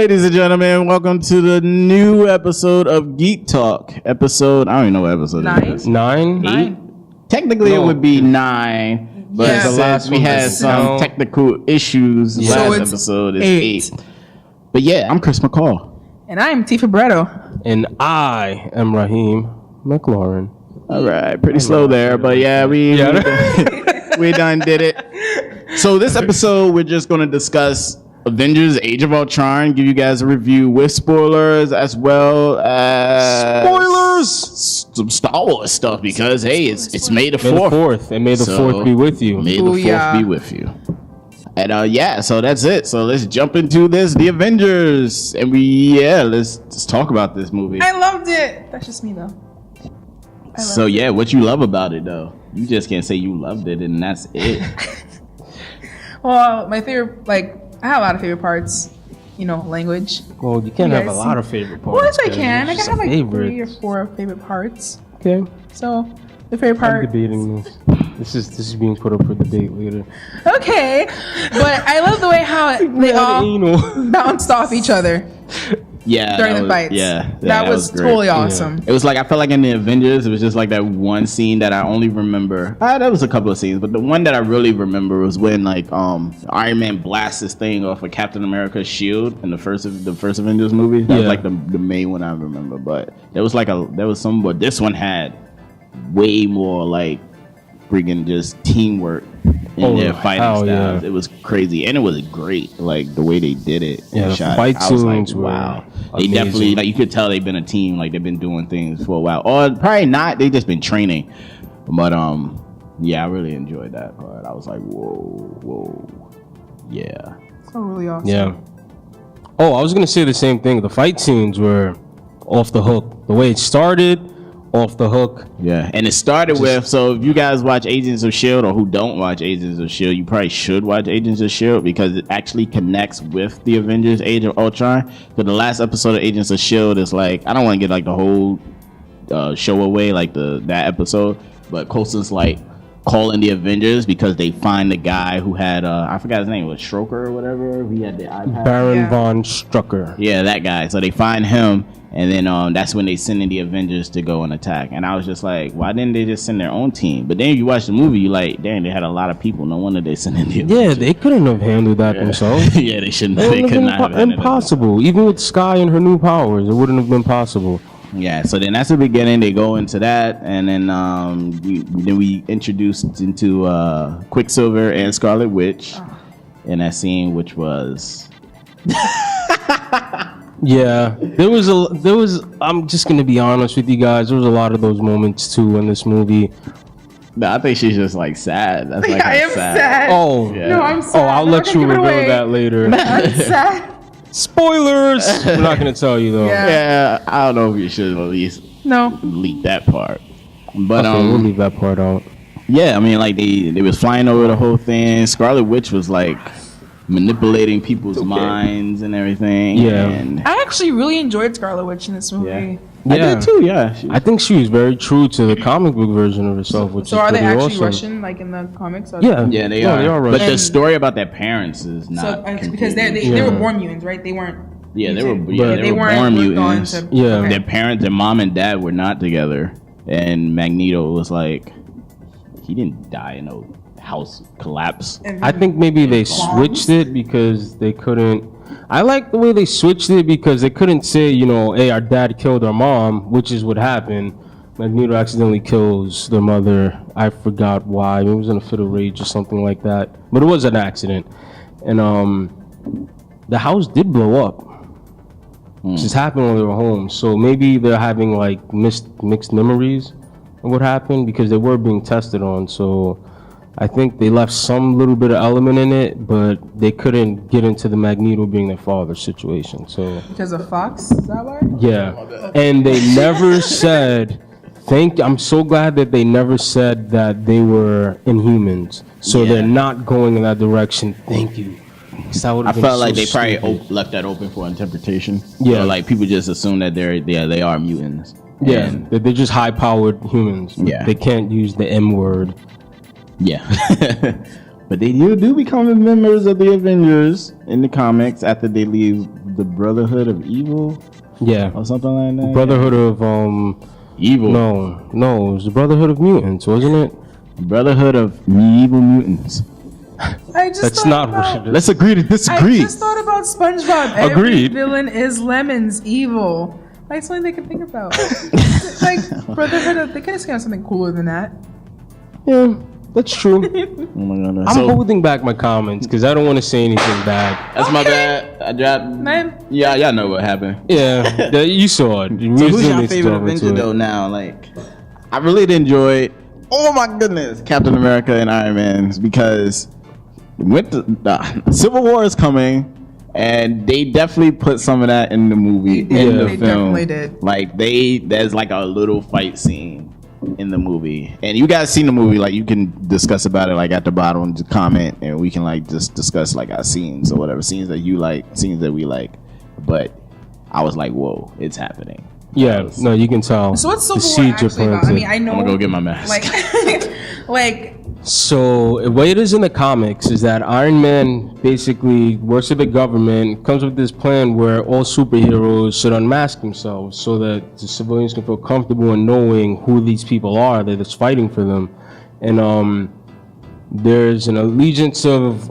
ladies and gentlemen, welcome to the new episode of GeekTalk. Episode, I don't even know what episode it is. 9? 8? Technically, it would be 9, but since we had some technical issues, last episode is 8. But yeah, I'm Chris McCall. And I'm Tifa Bretto. And I am Raheem McLaurin. All right, pretty slow there, but yeah, we done did it. So this episode, we're just going to discuss Avengers: Age of Ultron, give you guys a review with spoilers as well as some Star Wars stuff because hey, it's May the 4th. And may the 4th be with you. May the 4th be with you. And so that's it. So let's jump into this, the Avengers, and let's talk about this movie. I loved it. That's just me though. What you love about it though? You just can't say you loved it and that's it. Well, my favorite, I have a lot of favorite parts. Language. Well, you can't have a lot of favorite parts. Well, yes, I can. I can have favorites. 3 or 4 favorite parts. Okay. So, the favorite part. I'm debating this. This is being put up for debate later. Okay, but I love the way how they all bounced off each other. Yeah, during the fights. Yeah, that was totally awesome. Yeah. It was like I felt like in the Avengers, it was just like that one scene that I only remember. There was a couple of scenes, but the one that I really remember was when Iron Man blasts this thing off of Captain America's shield in the first Avengers movie. That was like the main one I remember. But there was some, but this one had way more freaking just teamwork in their fighting styles. Yeah. It was crazy and it was great, the way they did it. Yeah, the fight scenes wow. They amazing. definitely you could tell they've been a team, they've been doing things for a while. Or probably not, they just been training. But I really enjoyed that part. I was like, whoa. Yeah. So really awesome. Yeah. Oh, I was gonna say the same thing. The fight scenes were off the hook. The way it started, off the hook. Yeah, and it started with, so if you guys watch Agents of S.H.I.E.L.D. or who don't watch Agents of S.H.I.E.L.D., you probably should watch Agents of S.H.I.E.L.D. because it actually connects with the Avengers: Age of Ultron. But the last episode of Agents of S.H.I.E.L.D. is I don't want to get the whole show away, that episode, but Coulson's calling the Avengers because they find the guy who had I forgot his name, was Stroker or whatever. He had the iPad. Baron von Strucker. Yeah, that guy. So they find him, and then that's when they send in the Avengers to go and attack. And I was just like, why didn't they just send their own team? But then if you watch the movie, you damn, they had a lot of people. No wonder they sent in the Avengers. Yeah, they couldn't have handled that themselves. Yeah, they shouldn't. They could not have handled impossible. Even with Sky and her new powers, it wouldn't have been possible. Yeah, so then that's the beginning. They go into that, and then we introduced into Quicksilver and Scarlet Witch in that scene, which was yeah. There was. I'm just gonna be honest with you guys. There was a lot of those moments too in this movie. No, I think she's just sad. That's I am sad. Oh, yeah. No, I'm sad. Oh, I'll let you reveal that later. I'm sad. Spoilers! I'm not going to tell you, though. Yeah, I don't know if you should at least leak that part. But okay, we'll leave that part out. Yeah, I mean, they was flying over the whole thing. Scarlet Witch was, manipulating people's minds and everything. Yeah. And I actually really enjoyed Scarlet Witch in this movie. I did, too, yeah. I think she was very true to the comic book version of herself, which so is are they actually awesome. Russian, in the comics? Yeah, they are. They are Russian. But the story about their parents is not because they were born mutants, right? They weren't. Yeah, they were born mutants. Their parents, their mom and dad were not together. And Magneto was he didn't die in a house collapse. I think maybe they switched it because they couldn't. I like the way they switched it because they couldn't say, hey, our dad killed our mom, which is what happened. Magneto accidentally kills their mother. I forgot why. Maybe it was in a fit of rage or something like that. But it was an accident. And the house did blow up. This happened when they were home. So maybe they're having mixed memories of what happened because they were being tested on. So I think they left some little bit of element in it, but they couldn't get into the Magneto being their father situation. So because of Fox, is that why? Yeah, and they never said. I'm so glad that they never said that they were Inhumans. So they're not going in that direction. Thank you. I felt like they probably left that open for interpretation. Yeah, or people just assume that they are mutants. Yeah, they're just high-powered humans. Yeah, they can't use the M word. Yeah. But they do become members of the Avengers in the comics after they leave the Brotherhood of Evil. Yeah. Or something like that. Brotherhood of Evil. No, it was the Brotherhood of Mutants, wasn't it? Brotherhood of Medieval Mutants. That's not what it is. Let's agree to disagree. I just thought about SpongeBob. Agreed. Every villain is Lemon's evil. That's something they can think about. Like Brotherhood of, they could have something cooler than that. Yeah, that's true. Oh my goodness. I'm holding back my comments because I don't want to say anything bad. That's my bad. I dropped. Man. Yeah, y'all know what happened. Yeah, you saw it. So who's your favorite Avenger though now? Like, I really did enjoy, oh my goodness, Captain America and Iron Man because Civil War is coming. And they definitely put some of that in the movie, in the they film. Definitely did. Like there's like a little fight scene in the movie, and you guys seen the movie. Like you can discuss about it like at the bottom, just comment, and we can like just discuss like our scenes or whatever scenes that you like, scenes that we like. But I was like, whoa, it's happening. Yeah, no, you can tell. So what's Civil War actually about? I mean, I know. I'm gonna go get my mask. Like. So the way it is in the comics is that Iron Man basically works with the government, comes with this plan where all superheroes should unmask themselves so that the civilians can feel comfortable in knowing who these people are that is fighting for them. And there's an allegiance of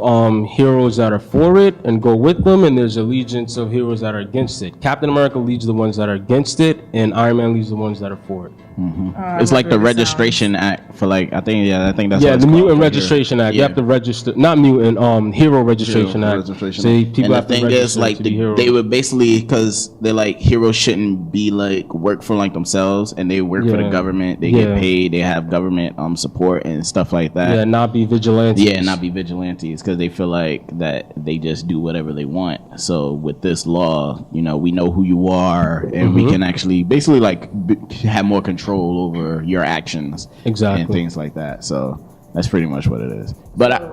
heroes that are for it and go with them, and there's allegiance of heroes that are against it. Captain America leads the ones that are against it, and Iron Man leads the ones that are for it. It's like the registration act for like I think that's yeah, the Mutant Registration Act. You have to register, not Mutant, Hero Registration Act. See, people have to register like they would basically because they're like heroes shouldn't be like work for like themselves, and they work for the government. They get paid. They have government support and stuff like that. Yeah, not be vigilantes. Yeah, not be vigilantes because they feel like that they just do whatever they want. So with this law, we know who you are, and we can actually basically like have more control over your actions, and things like that. So that's pretty much what it is. But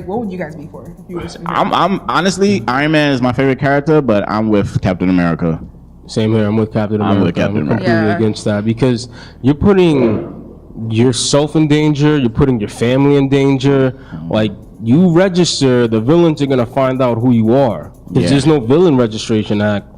what would you guys be for? If you were I'm honestly, Iron Man is my favorite character, but I'm with Captain America. Same here. I'm with Captain America. I'm with Captain America. Completely against that because you're putting yourself in danger. You're putting your family in danger. Like you register, the villains are gonna find out who you are because there's no Villain Registration Act.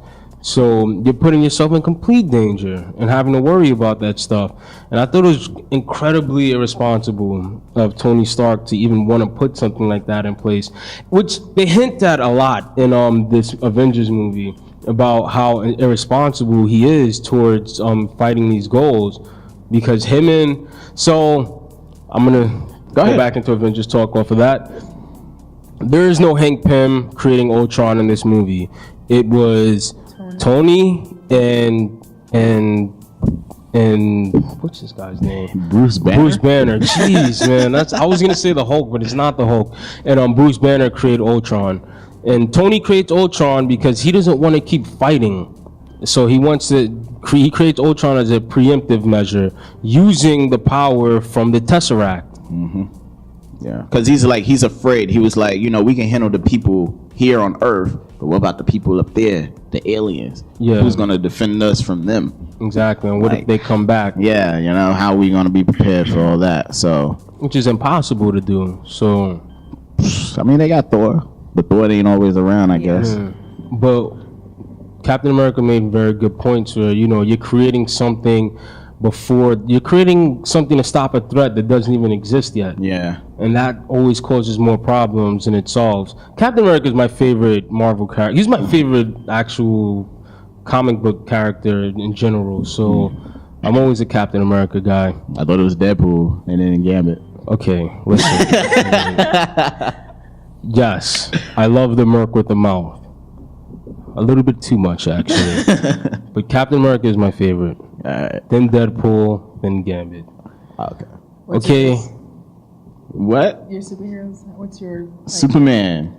So you're putting yourself in complete danger and having to worry about that stuff. And I thought it was incredibly irresponsible of Tony Stark to even want to put something like that in place, which they hint at a lot in this Avengers movie about how irresponsible he is towards fighting these goals because so I'm gonna go back into Avengers talk off of that. There is no Hank Pym creating Ultron in this movie. It was Tony and what's this guy's name? Bruce Banner. Jeez, man, I was gonna say the Hulk, but it's not the Hulk. And Bruce Banner created Ultron, and Tony creates Ultron because he doesn't want to keep fighting. So he creates Ultron as a preemptive measure, using the power from the Tesseract. Yeah, because he's afraid. He was like, we can handle the people here on Earth, but what about the people up there, the aliens? Yeah, who's gonna defend us from them? Exactly. And what if they come back? Yeah, how are we gonna be prepared for all that? So, which is impossible to do. So, I mean, they got Thor, but Thor ain't always around, I guess. But Captain America made very good points where you're creating something to stop a threat that doesn't even exist yet. Yeah. And that always causes more problems than it solves. Captain America is my favorite Marvel character. He's my favorite actual comic book character in general. So I'm always a Captain America guy. I thought it was Deadpool and then Gambit. Okay, listen. Yes, I love the Merc with the mouth. A little bit too much, actually. But Captain America is my favorite. Then Deadpool, then Gambit. Okay. What? Your superheroes? What's your... Superman.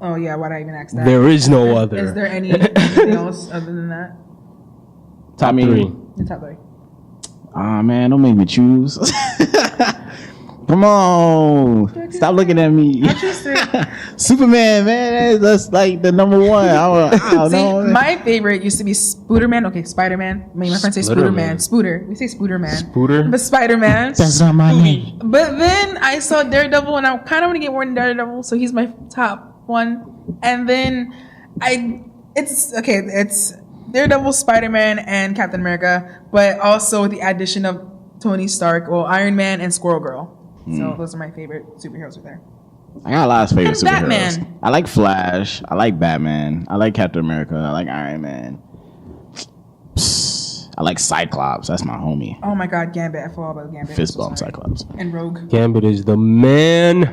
Oh, yeah, why'd I even ask that? There is no other. Is there anything else other than that? Top three. The top three. Man, don't make me choose. Come on. Stop looking at me. Superman, man. That's like the number one. I don't See, know. my favorite used to be Spooderman. Okay, Spider-Man. I mean, my friends say Spooderman. Spooder. We say Spooderman. Spooder? But Spider-Man. That's not my name. But then I saw Daredevil, and I kind of want to get more than Daredevil, so he's my top one. And then it's Daredevil, Spider-Man, and Captain America, but also with the addition of Tony Stark, Iron Man, and Squirrel Girl. So those are my favorite superheroes right there. I got a lot of favorite And superheroes. Batman. I like Flash. I like Batman. I like Captain America. I like Iron Man. I like Cyclops. That's my homie. Oh my God, Gambit! I forgot about Gambit. Fist I'm so bump sorry. Cyclops. And Rogue. Gambit is the man.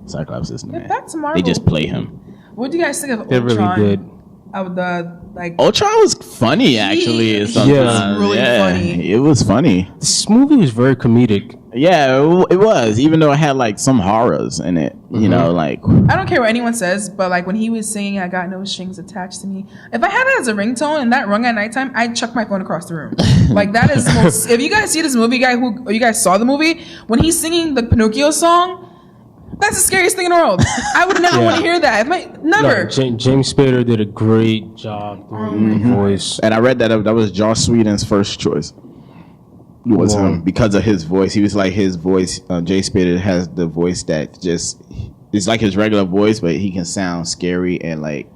Cyclops is the man. That's Marvel. They just play him. What do you guys think of They Ultron? really did. Of the Ultron was funny, actually. Sometimes. was really funny. It was funny. This movie was very comedic. Yeah, it was. Even though it had like some horrors in it, you know, like I don't care what anyone says, but like when he was singing "I Got No Strings Attached to Me," if I had it as a ringtone and that rung at nighttime, I'd chuck my phone across the room. Like that is the most. If you guys see this movie, or you guys saw the movie, when he's singing the Pinocchio song, that's the scariest thing in the world. I would not want to hear that. Never. No, James Spader did a great job doing the voice. and I read that was Joss Whedon's first choice. It was him because of his voice. He was like his voice. Jay Spader has the voice that just it's like his regular voice, but he can sound scary and like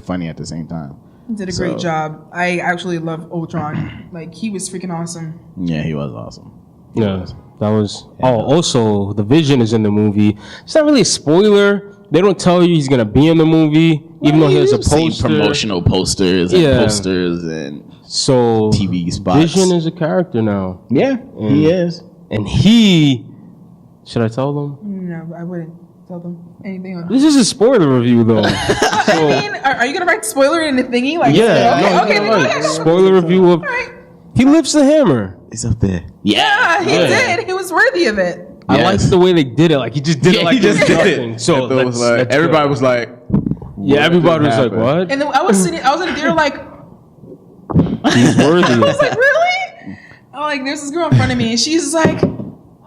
funny at the same time. He did a great job. I actually love Ultron. Like he was freaking awesome. Yeah, he was awesome. Yeah, that was. Also, the Vision is in the movie. It's not really a spoiler. They don't tell you he's gonna be in the movie, even though he has a You've seen poster. promotional posters and posters and So TV spots. Vision is a character now, Yeah, he is. and he. Should I tell them? No, I wouldn't tell them anything on. This is a spoiler review, though. I mean, are you gonna write spoiler in the thingy? Like, Yeah, okay, no, then no, go no. ahead. Spoiler review of. He lifts the hammer. It's up there. Yeah, he did. He was worthy of it. I Yes. liked the way they did it. Like he just did it like he just it was did nothing. it. So And it was like, let's everybody go. was like, Yeah, everybody was like, happened? "What?" And then I was in the theater like, He's worthy. I was like, really? I'm like, there's this girl in front of me, and she's like,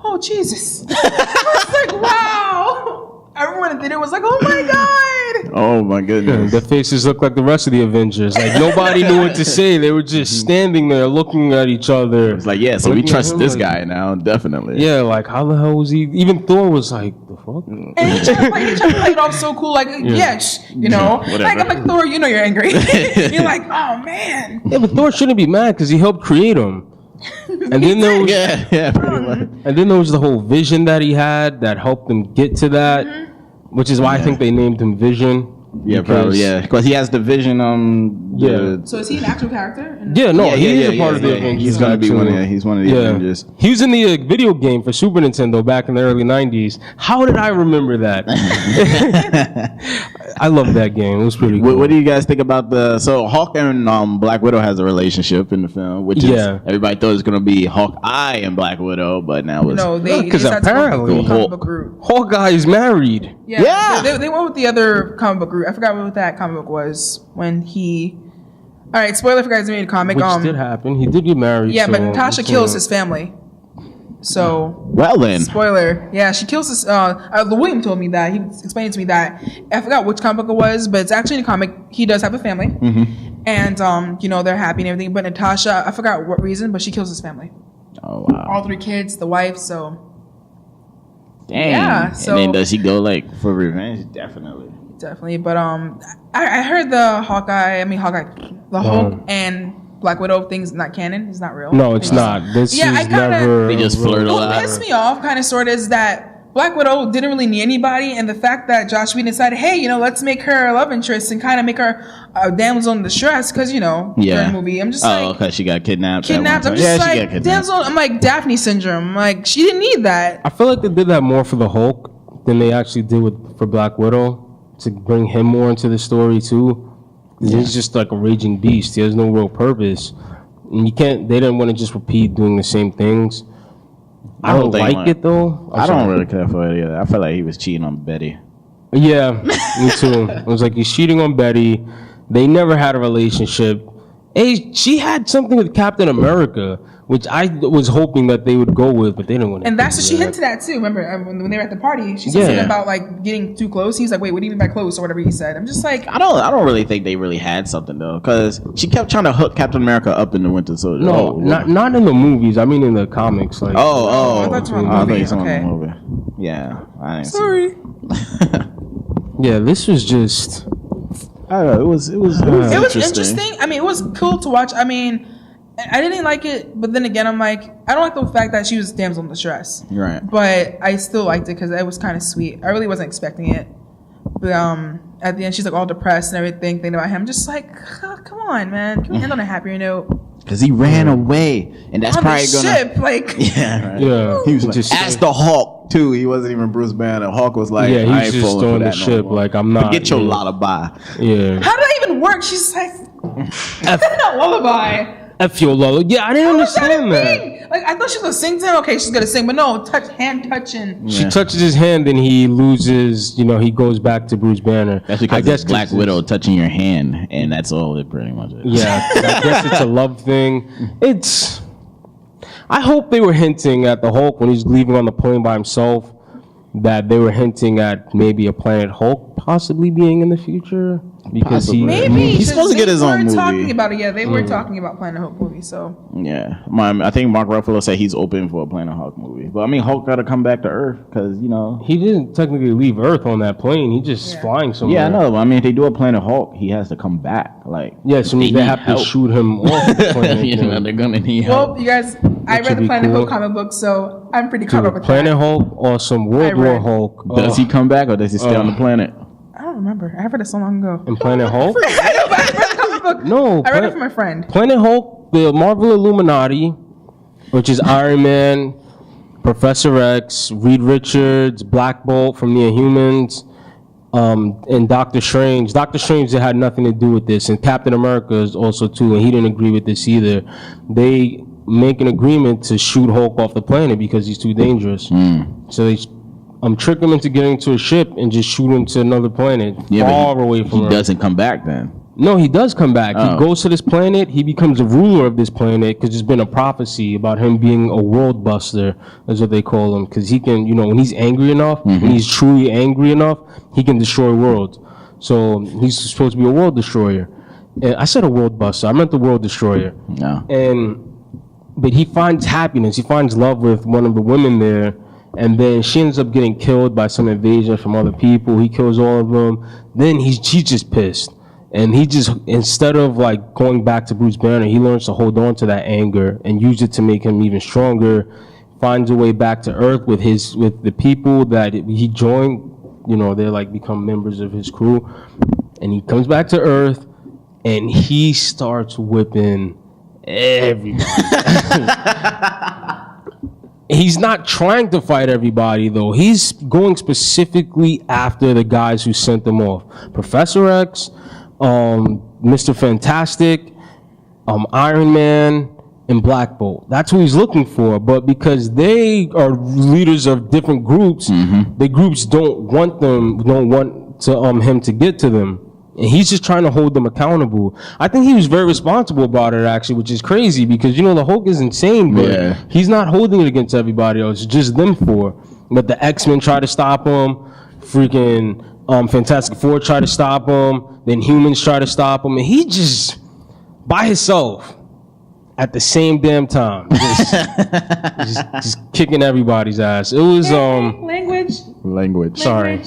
oh Jesus. I was like, wow. Everyone in the theater was like, oh my God. oh my goodness. Their faces looked like the rest of the Avengers. Like nobody knew what to say. They were just standing there looking at each other. It's like, yeah, so we Looking at trust him this like- guy now, definitely. Yeah, like how the hell was he? Even Thor was like, the fuck? And he tried to play it off so cool, like, you know. Whatever. Like, I'm like, Thor, you know you're angry. You're like, oh man. Yeah, but Thor shouldn't be mad because he helped create him. And then there was, Yeah, pretty much. and then there was the whole vision that he had that helped him get to that, which is why I think they named him Vision. Yeah, probably, yeah. Because he has the vision, So is he an actual character? Yeah, no, Yeah, he is a part yeah, of the yeah. Avengers. He's gonna be one. actually. Yeah, he's one of the Avengers. He was in the video game for Super Nintendo back in the early 90s. How did I remember that? I love that game. It was pretty cool. What do you guys think about so Hawk and Black Widow has a relationship in the film, which is everybody thought it was gonna be Hawkeye and Black Widow, but now it's No, they because decided to go with apparently the comic book route. Hawkeye is married. Yeah. They went with the other comic book route. I forgot what that comic book was when he. All right, spoiler for guys who made a comic. Which did happen. He did get married. Yeah, so but Natasha it's, kills his family. So well then. spoiler. Yeah, she kills his. William told me that. He explained to me that. I forgot which comic book it was, but it's actually in the comic. He does have a family, and you know they're happy and everything. But Natasha, I forgot what reason, but she kills his family. Oh wow. All 3 kids, the wife. So Dang. Yeah, so- and then does he go like for revenge? Definitely. definitely. But I heard the Hulk, the Hulk and Black Widow thing's not canon. It's not real. No, it's not. This Yeah, I is kinda- never. They just flirt a lot. What pissed me off, kind of, sort of, is that Black Widow didn't really need anybody, and the fact that Josh Whedon decided, hey, you know, let's make her a love interest and kind of make her a damsel in distress, because, you know, during the movie, I'm just like, okay, she got kidnapped. at one I'm time. just she got like, kidnapped. damsel, I'm like, Daphne syndrome. I'm like, she didn't need that. I feel like they did that more for the Hulk than they actually did for Black Widow to bring him more into the story too. 'Cause he's just like a raging beast. He has no real purpose, and you can't. They didn't want to just repeat doing the same things. I don't think like like- it though. I don't really care for it either. I feel like he was cheating on Betty. Yeah, me too. It was like he's cheating on Betty. They never had a relationship. Hey, she had something with Captain America, which I was hoping that they would go with, but they didn't want to. And that's what she hinted at too. Remember when they were at the party, she said something about like getting too close. He was like, "Wait, what do you mean by close?" or whatever he said. I'm just like, I don't really think they really had something though, because she kept trying to hook Captain America up in the Winter Soldier. No, not in the movies. I mean in the comics. Like, I thought you were I thought you saw okay. the movie. Yeah, I didn't Sorry. yeah, this was just. I don't know. It was It was interesting. I mean, it was cool to watch. I mean, I didn't like it, but then again, I'm like, I don't like the fact that she was damsel in distress. Right. But I still liked it because it was kind of sweet. I really wasn't expecting it. But at the end, she's like all depressed and everything, thinking about him. I'm just like, come on, man. Can we end on a happier note? Because he ran away, and that's on probably the gonna. ship, like. Yeah. Right. Yeah, He was like, just as the Hulk too. He wasn't even Bruce Banner. Hulk was like, yeah, I he's ain't just falling on for the that ship. no more. Like I'm not. Get your lullaby. Yeah. How did that even work? She's like, a lullaby. F your lolo. Yeah, I didn't understand that. Like, I thought she was gonna sing to him. Okay, she's gonna sing, but no, hand touching. She touches his hand and he loses. He goes back to Bruce Banner. That's because it's Black Widow touching your hand, and that's all it pretty much is. Yeah, I guess it's a love thing. I hope they were hinting at the Hulk when he's leaving on the plane by himself, that they were hinting at maybe a Planet Hulk possibly being in the future. Because Maybe he's supposed to get his own movie. Talking about it, yeah, they were talking about Planet Hulk movie. So yeah, I think Mark Ruffalo said he's open for a Planet Hulk movie. But I mean, Hulk got to come back to Earth because he didn't technically leave Earth on that plane. He just flying somewhere. Yeah, I know. But I mean, if they do a Planet Hulk, he has to come back. Like so they have to shoot him off the plane. They're gonna need help. Well, you guys, I read the Planet Hulk comic book, so I'm pretty caught up with Planet that. Hulk or some World War Hulk. Does he come back or does he stay on the planet? I don't remember. I read it so long ago. In Planet Hulk? I know, but I read the comic book. No, I read it from my friend. Planet Hulk, the Marvel Illuminati, which is Iron Man, Professor X, Reed Richards, Black Bolt from the Inhumans, and Doctor Strange. Doctor Strange had nothing to do with this, and Captain America is also too, and he didn't agree with this either. They make an agreement to shoot Hulk off the planet because he's too dangerous. So they trick him into getting to a ship and just shoot him to another planet far away from Earth. He doesn't come back then. No, he does come back. He goes to this planet. He becomes a ruler of this planet because there's been a prophecy about him being a world buster, is what they call him. Because he can, when he's angry enough, when he's truly angry enough, he can destroy worlds. So he's supposed to be a world destroyer. And I said a world buster. I meant the world destroyer. No. But he finds happiness. He finds love with one of the women there. And then she ends up getting killed by some invasion from other people. He kills all of them. Then he's just pissed. And he just, instead of like going back to Bruce Banner, he learns to hold on to that anger and use it to make him even stronger. Finds a way back to Earth with the people that he joined. They like become members of his crew. And he comes back to Earth and he starts whipping everybody. He's not trying to fight everybody, though. He's going specifically after the guys who sent them off. Professor X, Mr. Fantastic, Iron Man, and Black Bolt. That's who he's looking for. But because they are leaders of different groups, the groups don't want him to get to them. And he's just trying to hold them accountable. I think he was very responsible about it, actually, which is crazy because, the Hulk is insane, but he's not holding it against everybody else, just them four. But the X-Men try to stop him, freaking Fantastic Four try to stop him, then Humans try to stop him, and he just, by himself, at the same damn time, just kicking everybody's ass. It was, Language. Sorry.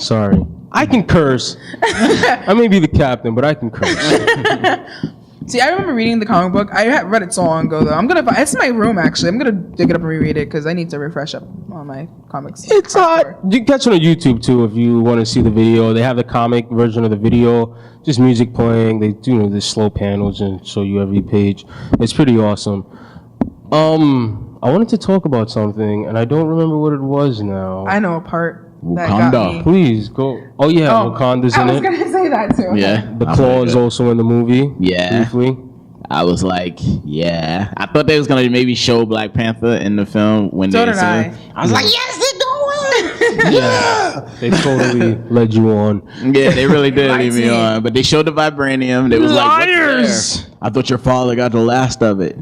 I can curse. I may be the captain, but I can curse. See, I remember reading the comic book. I had read it so long ago, though. It's in my room, actually. I'm going to dig it up and reread it because I need to refresh up on my comics. It's not. You can catch it on YouTube, too, if you want to see the video. They have the comic version of the video, just music playing. They do the slow panels and show you every page. It's pretty awesome. I wanted to talk about something, and I don't remember what it was now. I know a part. Wakanda. Please go. Oh yeah, Wakanda's in it. I was gonna say that too. Yeah, the Claw is also in the movie. Yeah, briefly. I was like, yeah. I thought they was gonna maybe show Black Panther in the film when so they. Did I was like, yes, they're doing. Yeah, they totally led you on. Yeah, they really did lead me on. But they showed the vibranium. They was liars. I thought your father got the last of it.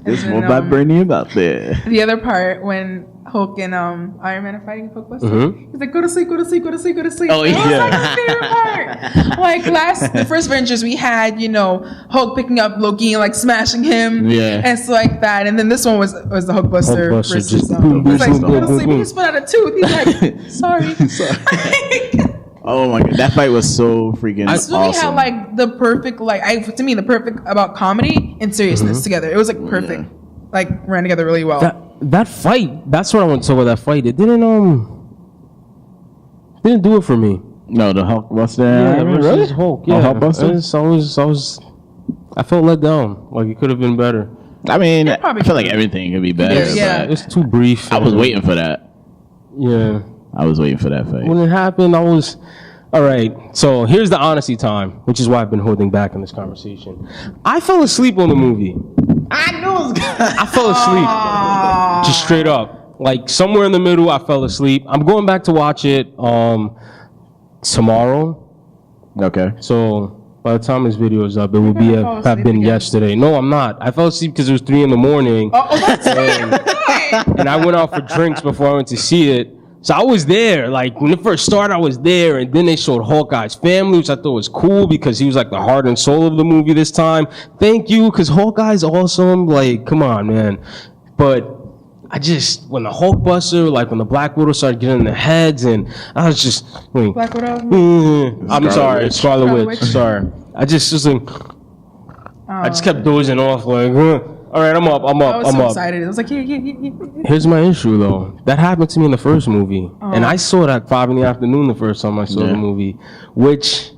There's more vibranium out there. The other part when Hulk and Iron Man are fighting Hulkbuster, he's like, go to sleep, go to sleep, go to sleep, go to sleep. Oh, yeah. That was like my favorite part. Like the first Avengers, we had, Hulk picking up Loki and like smashing him. Yeah. And stuff like that. And then this one was the Hulkbuster versus just he's like, go to sleep, he spit out a tooth. He's like, sorry. Oh my god, that fight was so freaking This movie awesome. had like the perfect, to me, the perfect about comedy and seriousness together. It was like perfect. Yeah. Like ran together really well. That fight, that's what I want to talk about. That fight, it didn't do it for me. No, the Hulk Buster. Yeah, versus Hulk. Yeah, Hulk Buster? I felt let down. Like it could have been better. I mean, I probably feel like everything could be better. Yeah. It was too brief. I was waiting for that. Yeah. I was waiting for that fight. When it happened, I was all right. So here's the honesty time, which is why I've been holding back in this conversation. I fell asleep on the movie. I knew it was good. I fell asleep, just straight up. Like somewhere in the middle, I fell asleep. I'm going back to watch it tomorrow. Okay. So by the time this video is up, it will gonna fall have asleep been again. yesterday. No, I'm not. I fell asleep because it was 3 a.m. That's right. and I went out for drinks before I went to see it. So I was there, like when it first started, I was there, and then they showed Hawkeye's family, which I thought was cool because he was like the heart and soul of the movie this time. Thank you, because Hawkeye's awesome. Like, come on, man. But when the Hulkbuster, like when the Black Widow started getting in their heads, and I was just, like, Black Widow. I'm sorry, Scarlet Scarlet Witch. Witch. Sorry, I just like, I just kept dozing off, like, all right, I'm up. I was so excited. I was like, yeah. Here's my issue, though. That happened to me in the first movie. And I saw it at 5 p.m. the first time I saw the movie, which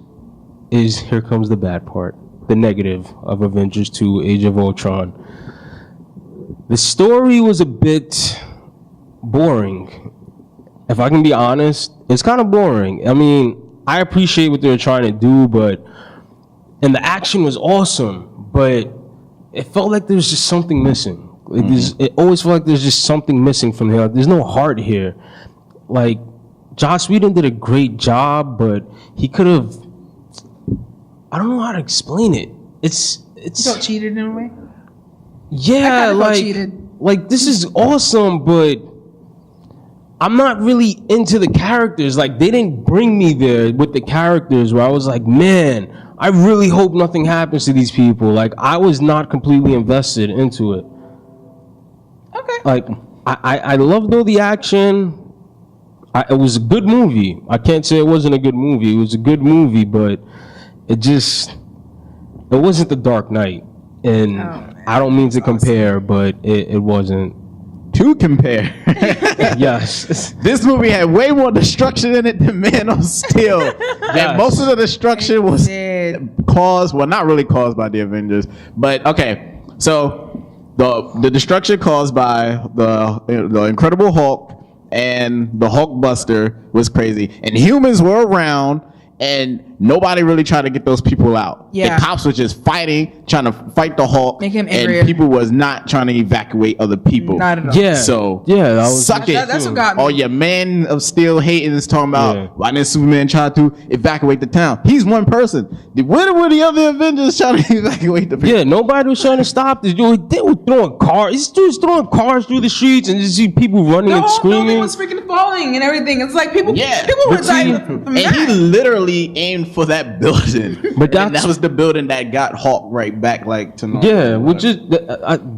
is, here comes the bad part, the negative of Avengers 2, Age of Ultron. The story was a bit boring. If I can be honest, it's kind of boring. I mean, I appreciate what they were trying to do, and the action was awesome, but it felt like there's just something missing. Like it always felt like there's just something missing from here. Like, there's no heart here. Like, Joss Whedon did a great job, but he could have. I don't know how to explain it. It's. You felt cheated in a way? Yeah, I felt cheated. Like this is awesome, but I'm not really into the characters. Like they didn't bring me there with the characters where I was like, man, I really hope nothing happens to these people. Like I was not completely invested into it. Okay. Like I loved all the action. It was a good movie. I can't say it wasn't a good movie. It was a good movie, but it wasn't The Dark Knight. And I don't mean to compare, but it wasn't. To compare. Yes. This movie had way more destruction in it than Man of Steel. And most of the destruction was not really caused by the Avengers. But okay, so the destruction caused by the Incredible Hulk and the Hulkbuster was crazy. And humans were around, and nobody really tried to get those people out. Yeah. The cops were just fighting, trying to fight the Hulk. Make him angrier. And people was not trying to evacuate other people. Not at all. Yeah. So yeah, that was suck it. That's what got me. All your Man of Steel hating is talking about why didn't Superman try to evacuate the town? He's one person. Where were the other Avengers trying to evacuate the people? Yeah, nobody was trying to stop this dude. They were throwing cars. This dude's throwing cars through the streets, and you see people running The and whole building screaming. was freaking falling and everything. It's like people were dying from And he that. literally aimed for that building. But and that was the building that got Hulk right back like to normal. Yeah, which is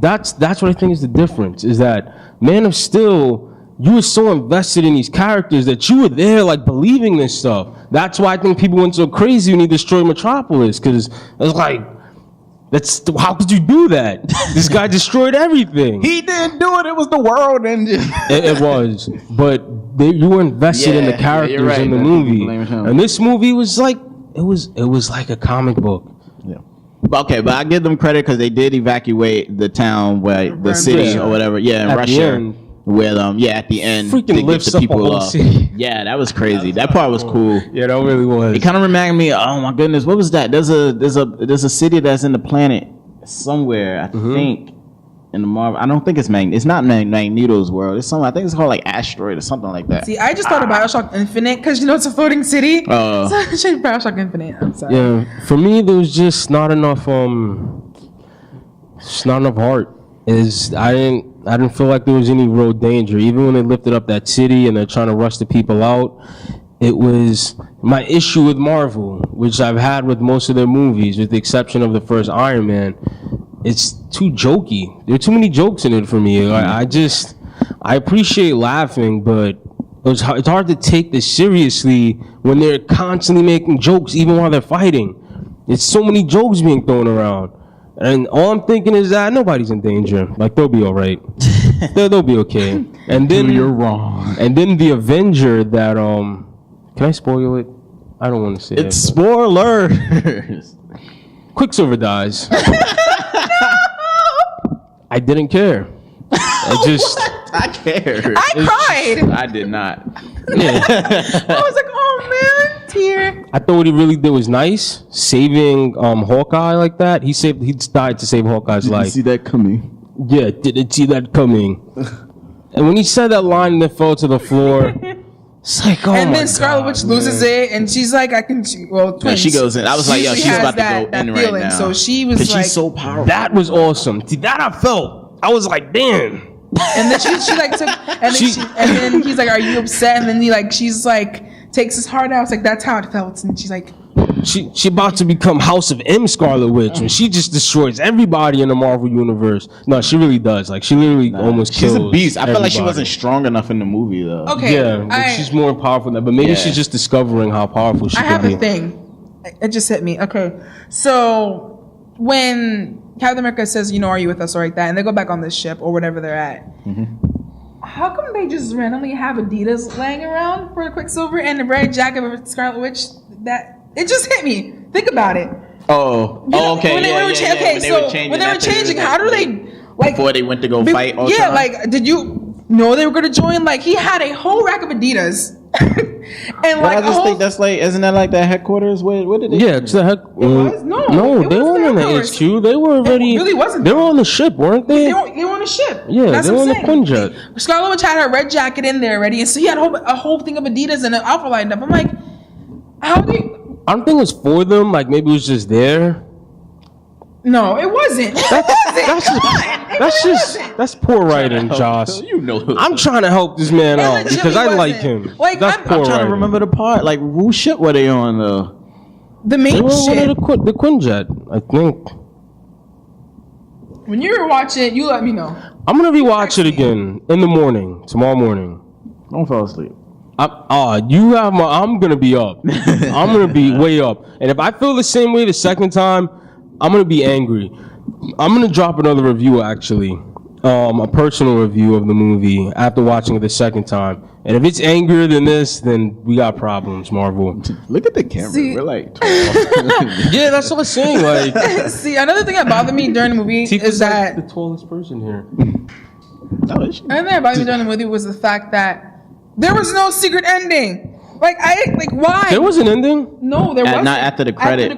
that's what I think is the difference. Is that Man of Steel, you were so invested in these characters that you were there, like believing this stuff. That's why I think people went so crazy when he destroyed Metropolis, because it was like, how could you do that? This guy destroyed everything. He didn't do it. It was the world engine. It was, but you were invested in the characters you're right. in the That's movie, blame him. and this movie was like it was like a comic book. Yeah. Okay, but I give them credit because they did evacuate the town, the city or whatever. Yeah, in At the Russia. end. With at the end, Freaking to get lifts the up a people whole off. city. Yeah, that was crazy. That part was cool. Yeah, that really was. It kind of reminded me. Oh my goodness, what was that? There's a city that's in the planet somewhere. I think in the Marvel. I don't think it's It's not Magneto's world. It's something. I think it's called like Asteroid or something like that. See, I just thought of Bioshock Infinite because it's a floating city. So I should Bioshock Infinite. I'm sorry. Yeah, for me, there was just not enough. Just not enough heart. I didn't feel like there was any real danger. Even when they lifted up that city and they're trying to rush the people out, it was my issue with Marvel, which I've had with most of their movies, with the exception of the first Iron Man. It's too jokey. There are too many jokes in it for me. I appreciate laughing, but it's hard to take this seriously when they're constantly making jokes even while they're fighting. It's so many jokes being thrown around. And all I'm thinking is that nobody's in danger. Like, they'll be all right. they'll be okay. And then you're wrong. And then the Avenger that can I spoil it? I don't want to say it. It's spoilers. Quicksilver dies. I didn't care. I cared. I cried. I did not. Yeah. I was like, oh man, tear. I thought what he really did was nice, saving Hawkeye like that. He died to save Hawkeye's life. Didn't see that coming. Yeah, didn't see that coming. And when he said that line that fell to the floor, it's like, oh and my then Scarlet Witch loses it, and she's like, twins. She goes in. I was like, yo, she's about to go in right now. So she was like, she's so powerful. That was awesome. See, that I felt. I was like, damn. And then she like took, and then he's like, "Are you upset?" And then she's like, takes his heart out. It's like, that's how it felt. And she's like, she about to become House of M Scarlet Witch, and she just destroys everybody in the Marvel universe. No, she really does. Like, she literally almost kills. She's a beast. I felt like she everybody. wasn't strong enough in the movie though. okay, Yeah, but she's more powerful than that. But maybe she's just discovering how powerful she I can have be. a thing. It just hit me. Okay, so when Captain America says, "Are you with us?" or like that, and they go back on this ship or whatever they're at. How come they just randomly have Adidas laying around for Quicksilver and the red jacket of Scarlet Witch? That it just hit me. Think about it. Okay. When they were changing, how do they before they went to go fight Ultron? Yeah, like, did you know they were gonna join? Like, he had a whole rack of Adidas. And I just think that's like, isn't that like that headquarters? Where did they? Yeah, it's the heck. No, they weren't in the HQ. They were already. It really wasn't. They were on the ship, weren't they? They were on a ship. Yeah, that's they were what on I'm the saying. Quinjet. Scarlet Witch had her red jacket in there already, and so he had a whole thing of Adidas and an outfit lined up. I'm like, how do you? I don't think it was for them. Like, maybe it was just there. No, it wasn't. That's poor writing, Josh. You know, I'm trying to help this man out because I like him. Like, that's I'm poor I'm trying writing. to remember the part. Like, whose ship were they on though? The They main were on shit. the Quinjet, I think. When you watch it, you let me know. I'm gonna rewatch it again in the morning, tomorrow morning. Don't fall asleep. I'm gonna be up. I'm gonna be way up. And if I feel the same way the second time, I'm gonna be angry. I'm gonna drop another review actually, a personal review of the movie after watching it the second time. And if it's angrier than this, then we got problems, Marvel. Look at the camera. See- We're like 12. Yeah, that's what I'm saying. Like, See, another thing that bothered me during the movie is that the tallest person here. another thing that bothered me during the movie was the fact that there was no secret ending. Why? There was an ending. No, there wasn't. Not after the credits.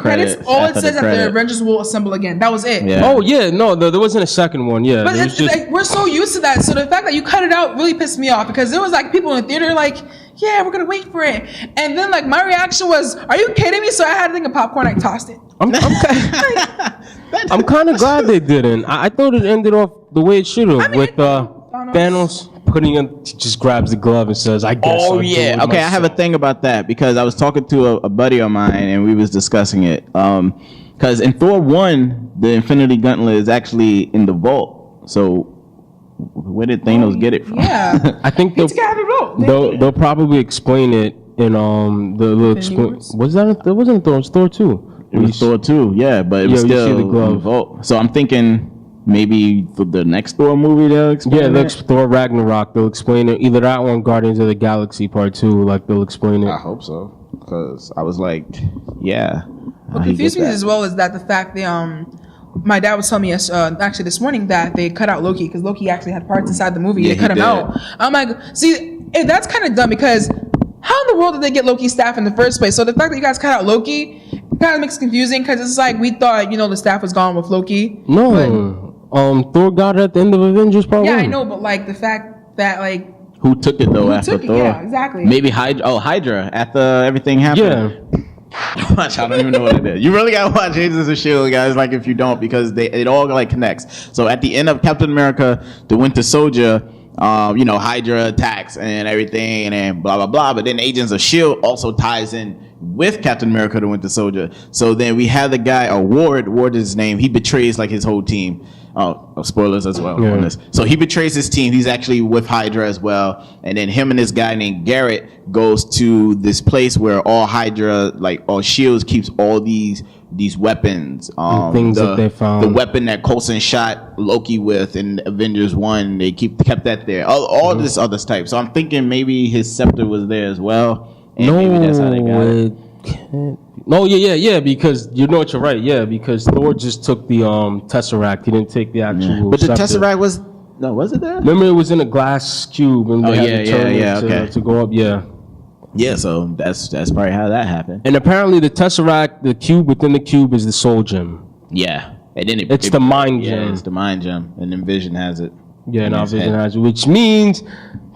All it After says the that the credit. Avengers will assemble again. That was it. Yeah. Oh yeah, no, there wasn't a second one. Yeah, But there was it's just, like, we're so used to that. So the fact that you cut it out really pissed me off because there was like people in the theater like, yeah, we're gonna wait for it. And then like my reaction was, are you kidding me? So I had a thing of popcorn. I tossed it. I'm kind of glad they didn't. I thought it ended off the way it should have, with Thanos putting in, just grabs the glove and says, "I guess." Oh I'll do yeah. it Okay, I have a myself." thing about that because I was talking to a buddy of mine and we was discussing it. Because in Thor 1, the Infinity Gauntlet is actually in the vault. So where did Thanos get it from? Yeah. I think they'll probably explain it in was that there wasn't Thor? It was Thor 2. It was Thor 2, yeah, but it was you see still the in glove. the vault. So I'm thinking maybe the next Thor movie they'll explain it. Thor Ragnarok. They'll explain it. Either that one, Guardians of the Galaxy Part 2. Like, they'll explain it. I hope so, because I was like, yeah. What confused me as well is that the fact my dad was telling me actually this morning that they cut out Loki because Loki actually had parts inside the movie. Yeah, They cut him he did. out. I'm like, see, that's kind of dumb because how in the world did they get Loki's staff in the first place? So the fact that you guys cut out Loki kind of makes it confusing because it's like we thought the staff was gone with Loki. No. Thor got it at the end of Avengers Part 1. Yeah, I know, but like the fact that like Who took it though after Thor? Yeah, exactly. Maybe Hydra after everything happened. Yeah. Watch, I don't even know what it is. You really gotta watch Agents of S.H.I.E.L.D., guys, like if you don't, because it all like connects. So at the end of Captain America, the Winter Soldier, Hydra attacks and everything and blah, blah, blah. But then Agents of S.H.I.E.L.D. also ties in with Captain America, the Winter Soldier. So then we have the guy, Ward is his name. He betrays like his whole team. Oh, spoilers as well on this. So he betrays his team. He's actually with Hydra as well. And then him and this guy named Garrett goes to this place where all Hydra, like all S.H.I.E.L.D. keeps all these weapons. Things that they found. The weapon that Coulson shot Loki with in Avengers 1, they kept that there. All this other type. So I'm thinking maybe his scepter was there as well. And maybe that's how they got it. No, yeah, because you know what, you're right. Yeah, because Thor just took the Tesseract. He didn't take the actual But the scepter. Tesseract was it there? Remember, it was in a glass cube, and they had to turn it to go up. Yeah, so that's probably how that happened. And apparently, the Tesseract, the cube within the cube, is the Soul Gem. Yeah, and then it's the Mind Gem. Yeah, it's the Mind Gem, and then Vision has it. Yeah, now Vision has it, which means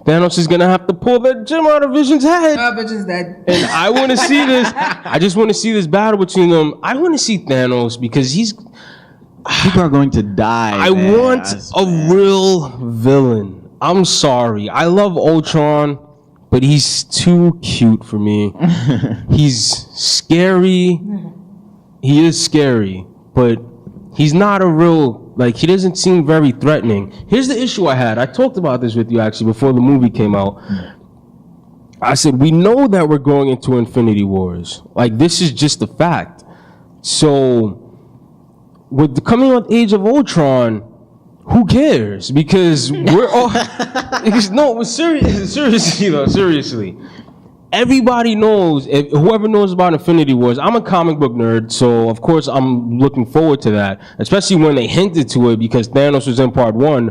Thanos is gonna have to pull that gem out of Vision's head. Vision's dead. And I want to see this. I just want to see this battle between them. I want to see Thanos because people are going to die. I want a real villain. I'm sorry. I love Ultron, but he's too cute for me. He's scary. He is scary, but he's not a real. Like, he doesn't seem very threatening. Here's the issue I had. I talked about this with you, actually, before the movie came out. I said, we know that we're going into Infinity Wars. Like, this is just a fact. So, with the coming of Age of Ultron, who cares? Because we're all... seriously. Everybody knows, whoever knows about Infinity Wars, I'm a comic book nerd, so of course I'm looking forward to that, especially when they hinted to it because Thanos was in part 1.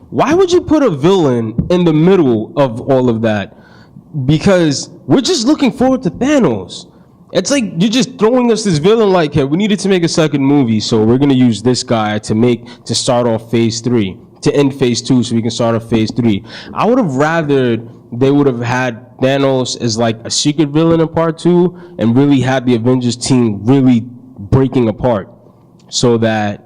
Why would you put a villain in the middle of all of that? Because we're just looking forward to Thanos. It's like you're just throwing us this villain like, hey, we needed to make a second movie, so we're going to use this guy to start off phase 3, to end phase 2 so we can start off phase 3. I would have rather they would have had Thanos as like a secret villain in part 2 and really had the Avengers team really breaking apart so that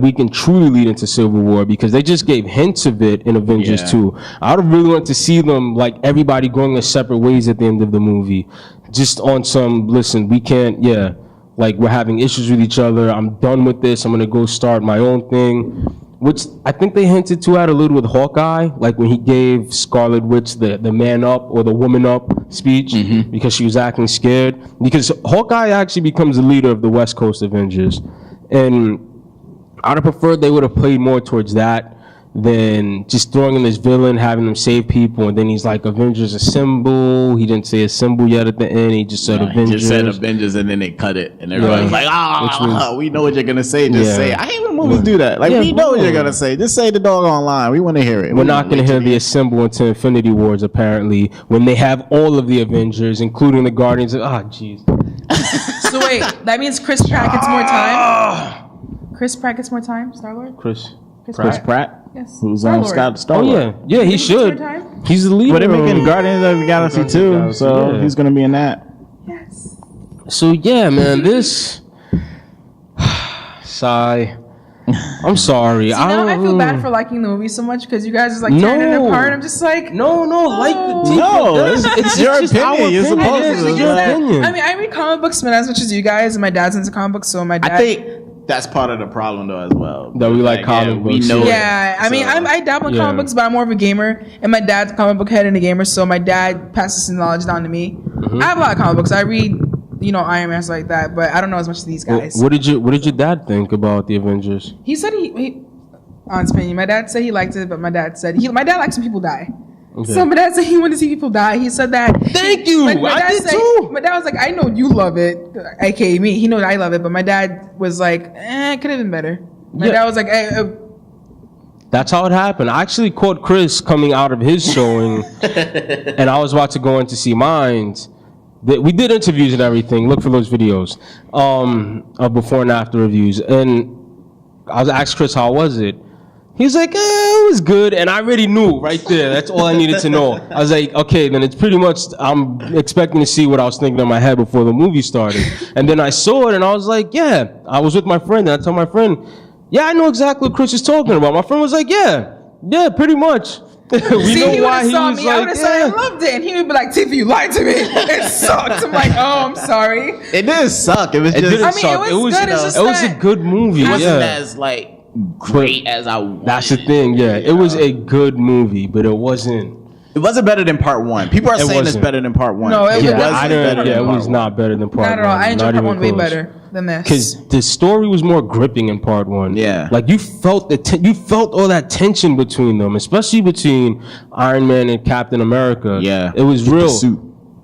we can truly lead into Civil War, because they just gave hints of it in Avengers 2. I would have really wanted to see them, like, everybody going their separate ways at the end of the movie. Just on some, listen, we can't, like, we're having issues with each other. I'm done with this. I'm going to go start my own thing. Which I think they hinted to at a little with Hawkeye, like when he gave Scarlet Witch the man up or the woman up speech because she was acting scared. Because Hawkeye actually becomes the leader of the West Coast Avengers. And I'd have preferred they would have played more towards that than just throwing in this villain, having him save people, and then he's like, Avengers Assemble. He didn't say Assemble yet at the end. He just said Avengers. He just said Avengers, and then they cut it. And everybody's like, we know what you're going to say. Just say it. I hate when movies do that. Like, we know what you're going to say. Just say the doggone line. We want to hear it. We're not going to hear the Assemble until Infinity Wars, apparently, when they have all of the Avengers, including the Guardians. Jeez. So wait, that means Chris Pratt gets more time? Chris Pratt gets more time, Star-Lord? Chris Pratt? Yes. Who's on Star-Lord. Yeah, he should. He's the leader. But they're making Guardians of the Galaxy 2, so he's going to be in that. Yes. So yeah, man, this... Sigh. I'm sorry. See, now I feel bad for liking the movie so much because you guys are like tearing it apart. I'm just like, it's your opinion. You're supposed to. It's your opinion. I mean, I read comic books as much as you guys, and my dad's into comic books, so my dad. I think that's part of the problem though as well. That we like comic books. We know. Yeah, I mean, I dabble in comic books, but I'm more of a gamer, and my dad's a comic book head and a gamer, so my dad passes his knowledge down to me. I have a lot of comic books. I read, Iron Man, stuff like that, but I don't know as much as these guys. What did your dad think about the Avengers? He said he honest opinion. My dad said he liked it, but my dad said my dad likes when people die. Okay. So my dad said he wanted to see people die. He said that. Thank you. I did too. My dad was like, I know you love it, aka me. He knows I love it, but my dad was like, it could have been better. My dad was like, That's how it happened. I actually caught Chris coming out of his showing, and I was about to go in to see mine. We did interviews and everything. Look for those videos of before and after reviews. And I was asked Chris, how was it? He's like, it was good, and I already knew right there. That's all I needed to know. I was like, okay, then it's pretty much, I'm expecting to see what I was thinking in my head before the movie started. And then I saw it, and I was like, yeah. I was with my friend, and I told my friend, yeah, I know exactly what Chris is talking about. My friend was like, yeah, pretty much. We know why he was like, I would have said I loved it, and he would be like, Tiffy, you lied to me. It sucked. I'm like, oh, I'm sorry. It didn't suck. It was just. Didn't I mean, suck. it was good. It's just it was a good movie. It wasn't Yeah. as like great as I wanted. That's the thing. Yeah, it was a good movie, but it wasn't. It wasn't better than part one. People are saying it's wasn't. better than part one. No, it wasn't wasn't better than it part was one. not better than part one. Not at all. I enjoyed part one way close. better than this. Because the story was more gripping in part one. Yeah. Like you felt you felt all that tension between them, especially between Iron Man and Captain America. Yeah. It was With the real. suit.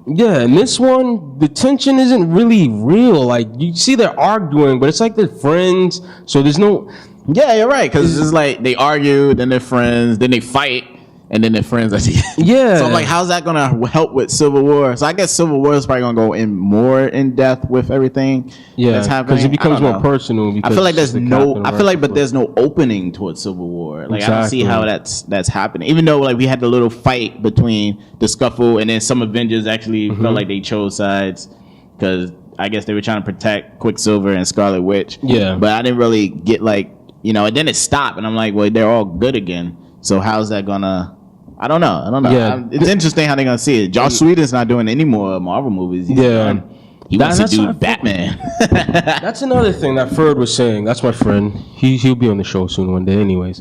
Yeah, and this one, the tension isn't really real. Like you see they're arguing, but it's like they're friends. So there's no. Yeah, you're right. Because it's like they argue, then they're friends, then they fight, and then they're friends at the end. Yeah. So I'm like, how's that gonna help with Civil War? So I guess Civil War is probably gonna go in more in depth with everything that's happening. because it becomes I don't more know. personal. I feel like it's there's the no. Captain I feel like, America but there's no opening towards Civil War. Like I don't see Exactly. how that's happening. Even though like we had the little fight between the scuffle, and then some Avengers actually felt like they chose sides because I guess they were trying to protect Quicksilver and Scarlet Witch. Yeah. But I didn't really get like and then it stopped, and I'm like, well, they're all good again. So how's that gonna? I don't know. Yeah. It's interesting how they're gonna see it. Joss Whedon's not doing any more Marvel movies. He's done. He wants to That's do what I feel. Batman. That's another thing that Ferd was saying. That's my friend. He'll be on the show soon one day, anyways.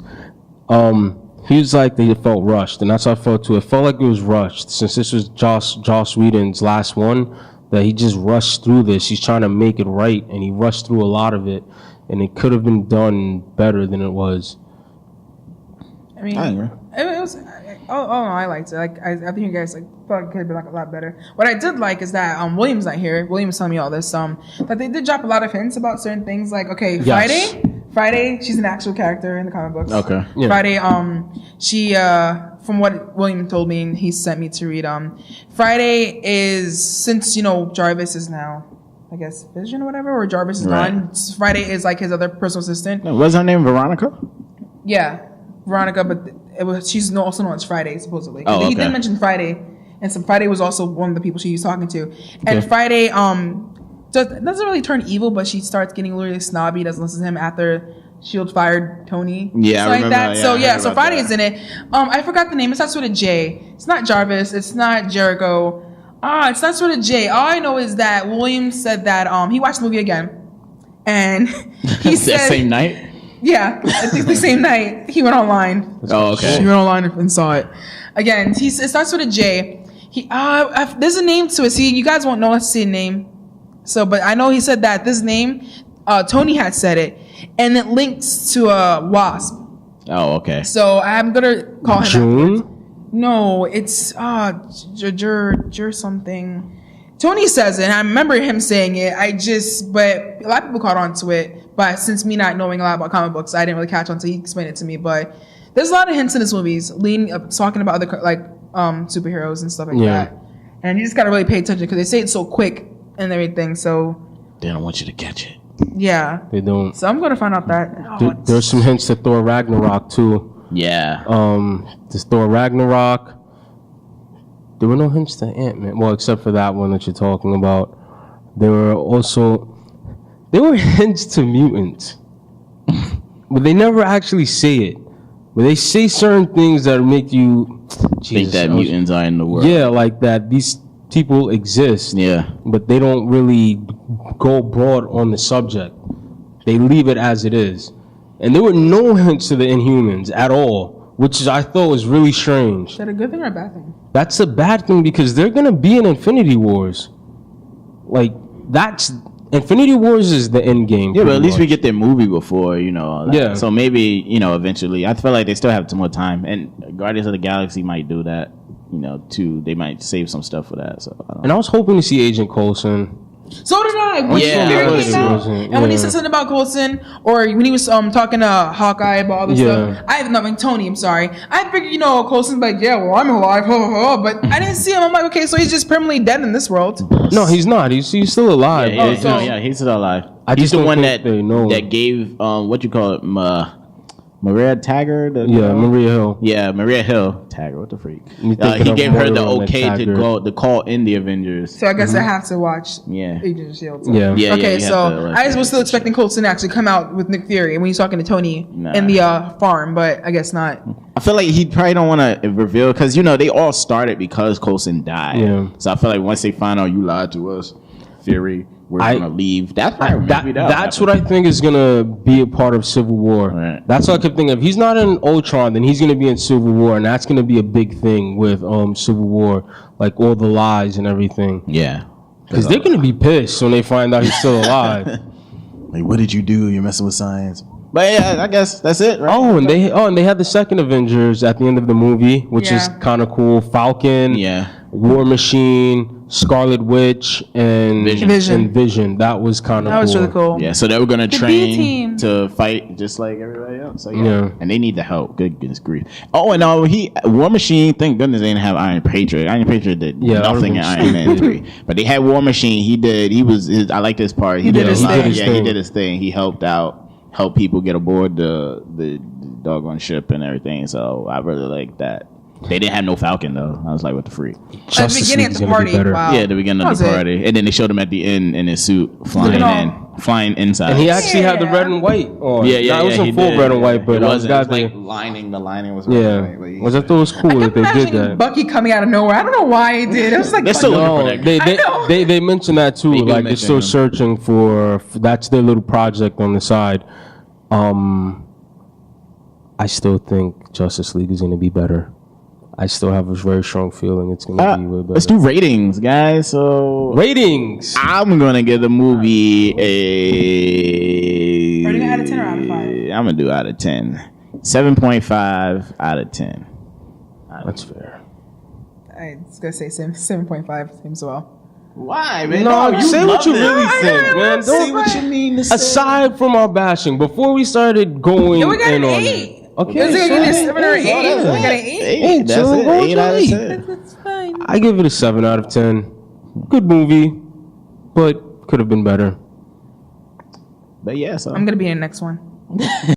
He was like they felt rushed, and that's how I felt too. It felt like it was rushed since this was Joss Whedon's last one. That he just rushed through this. He's trying to make it right, and he rushed through a lot of it, and it could have been done better than it was. I mean, I agree. it was. Oh, no, I liked it. Like, I think you guys felt like it could have been like a lot better. What I did like is that William's not here. William's telling me all this. That they did drop a lot of hints about certain things. Like, okay, Yes. Friday, she's an actual character in the comic books. Okay. Yeah. Friday, she from what William told me and he sent me to read, Friday is, since Jarvis is now, I guess, Vision or whatever, or Jarvis is Right. gone. Friday is like his other personal assistant. No, what's her name? Veronica? Yeah, Veronica, but she's also known as Friday supposedly. Oh, He okay. did mention Friday, and so Friday was also one of the people she was talking to. And Friday doesn't really turn evil, but she starts getting really snobby. Doesn't listen to him after Shield fired Tony. Yeah, I like remember that. that. Yeah, So I heard so about Friday's that. in it. I forgot the name. It starts with a J. It's not Jarvis. It's not Jericho. It starts with a J. All I know is that William said that he watched the movie again, and he said That same night? yeah, I think the same night he went online. Oh, okay. He went online and saw it. Again, it starts with a J. There's a name to it. See, you guys won't know let's see a name. So, but I know he said that this name, Tony had said it, and it links to a Wasp. Oh, okay. So I'm gonna call him. June? No, it's Jur something. Tony says it, and I remember him saying it. But a lot of people caught on to it. But since me not knowing a lot about comic books, I didn't really catch on until he explained it to me. But there's a lot of hints in this movies, talking about other superheroes and stuff like that. And you just gotta really pay attention because they say it so quick and everything. So They don't want you to catch it. yeah, They don't. so I'm gonna find out that. There's some hints to Thor Ragnarok too. Yeah. This Thor Ragnarok. There were no hints to Ant-Man. Well, except for that one that you're talking about. There were hints to mutants. But they never actually say it. But they say certain things that make you think that mutants are in the world. Yeah, like that these people exist. Yeah. But they don't really go broad on the subject. They leave it as it is. And there were no hints to the Inhumans at all, which I thought was really strange. Is that a good thing or a bad thing? That's a bad thing because they're going to be in Infinity Wars. Like, Infinity Wars is the end game. Yeah, but at least we much. get their movie before, all that. Yeah. So maybe, eventually. I feel like they still have some more time. And Guardians of the Galaxy might do that, too. They might save some stuff for that. So I don't know. And I was hoping to see Agent Coulson. So did I. When Yeah, Fury I was came out, too. and when he said something about Coulson, or when he was talking to Hawkeye about all this Yeah. stuff, Tony, I'm sorry. I figured, Coulson's like, yeah, well, I'm alive, but I didn't see him. I'm like, okay, so he's just permanently dead in this world. No, he's not. He's still alive. Yeah, so- he's still alive. I He's just the don't one think that they know. that gave what you call it, Maria Taggart. Maria Hill. Yeah, Maria Hill. Taggart, what the freak? You thinking He of gave her the Moira okay to Taggart. go to call in the Avengers. So I guess I have to watch Yeah. Agents of Shield. Yeah. Yeah, Okay, you have so to, like, I was still expecting Coulson to actually come out with Nick Fury, and when he's talking to Tony Nah. in the farm, but I guess not. I feel like he probably don't want to reveal because they all started because Coulson died. Yeah. So I feel like once they find out you lied to us, Fury, we're gonna leave. That's probably That's what I think is gonna be a part of Civil War. Right. That's what I kept thinking. If he's not in Ultron, then he's gonna be in Civil War, and that's gonna be a big thing with Civil War, like all the lies and everything. Yeah. Because they're gonna be pissed when they find out he's still alive. Like, what did you do? You're messing with science. But yeah, I guess that's it, right? And they had the second Avengers at the end of the movie, which is Yeah. kind of cool. Falcon, Yeah. War Machine, Scarlet Witch, and Vision. That was kind of That was really cool. Yeah, so they were gonna The B train team. to fight just like everybody else. So Yeah. and they need the help. Good goodness grief. Oh, and War Machine. Thank goodness they didn't have Iron Patriot. Iron Patriot did nothing in Iron Man 3, but they had War Machine. I like this part. He did his thing. Yeah, he did his thing. He helped people get aboard the doggone ship and everything. So I really like that. They didn't have no Falcon though. I was like, what the freak? At the beginning of the party, wow. Yeah, the beginning of the party, and then they showed him at the end in his suit flying inside. And he actually had the red and white on. Yeah. It wasn't full red and white, but it wasn't. It was like lining. The lining was yeah. Which I thought was cool that they did that. Bucky coming out of nowhere. I don't know why he did. It was like They're still looking for that guy. They mentioned that too. Like they're still searching for. That's their little project on the side. I still think Justice League is going to be better. I still have a very strong feeling it's going to be way better. Let's do ratings, guys. So ratings. I'm going to give the movie a. Are you out of 10 or out of 5? I'm going to do out of 10. 7.5 out of 10. That's fair. I was going to say 7.5 seems well. Why, man? No, you say what you really think, man. Say what you mean to say. Aside from our bashing, before we started going We got in an on 8. it. Okay, Is it a 7 or 8? We got an 8. That's it. 8 out of 10. That's fine. I give it a 7 out of 10. Good movie, but could have been better. But yeah, so I'm going to be in the next one.